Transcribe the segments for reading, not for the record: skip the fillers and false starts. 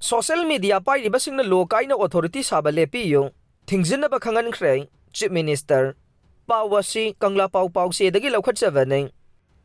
Social media Pairibasingna lo Kaina authority Saba Leppiyu Thingjinnaba Khanghankhre Chief Minister Pawasi Kangla Pau se dagi laukhatchavane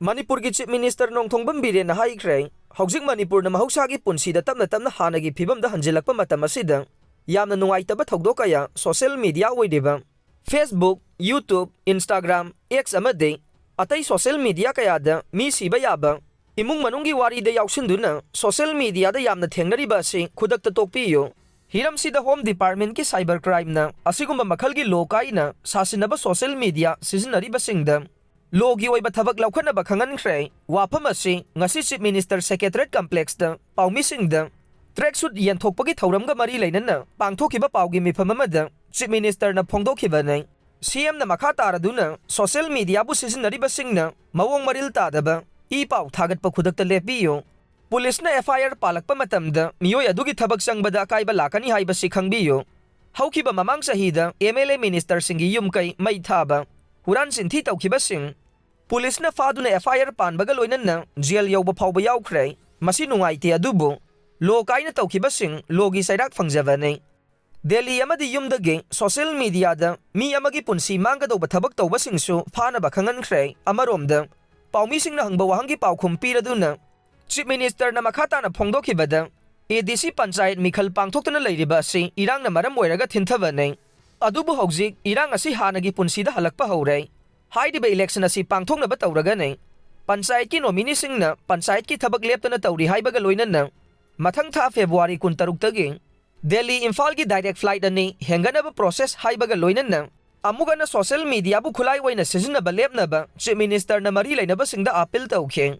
Manipur gi Chief Minister Nongthongbam Biren haikre Haujik Manipur na mahausa gi punsi da tamna hanagi phibam da hanjilakpa matam asida yamna nungaitaba thogdok kaya social media oideba Facebook, YouTube, Instagram, X amade atai social media kaya da mi siba yaba imung manungi wari da yausinduna social media da yamna thengnariba se khudakta tokpiyo hiram sida Home Department ki cyber crime na asigumba makhal gi lokai na sasinaba social media sizinariba singda logi oiba thabak laukhanaba Khanghankhre wafam asi ngasi Chief Minister Secretariat Complex da paumi singda tracksuit yanthokpagi thauramga mari leinana pangthokiba paugi mifam amada Chief Minister na phongdokhiba nei CM na makha taraduna social media bu sizinariba singna mawong maril tadaba pau thagatpa khudakta Leppiyu police na FIR palakpa matamda miyoi adugi thabak sangbada akaiba lakani haiba sikhangbiyo haukiba mamang sahida MLA Minister singi yumkai mai thaba huran sinthi tawkiba sing police na faduna FIR panbaga loinana jail yauba phawba yaukhrei masi nungaite adubu lo kaina tawkiba sing logi sairak fangjavane Delhi amadi yumdage social media da mi amagi punsi manggadawba thabak tawba singsu phanaba Khanghankhre amaromda paumi singna hangba wahangi paukhum piraduna Chief Minister na makhatana phongdokhibada ADC Panchayat Mikhal pangthoktana leiriba asi irang na maram oiraga thinthabane adubu hojik irang asi hanagi punsida halakpa haurai hairiba election asi pangthoknaba tawraga nei Panchayat ki nominee singna Panchayat ki thabak leptana tawri haibaga loinana mathang tha February 16 tagi Delhi Imphal ki direct flight ani henganaba process haibaga loinana amugana social media bu khulai waina sizinaba lepnaba Chief Minister na mari leinaba singda appeal tawkhe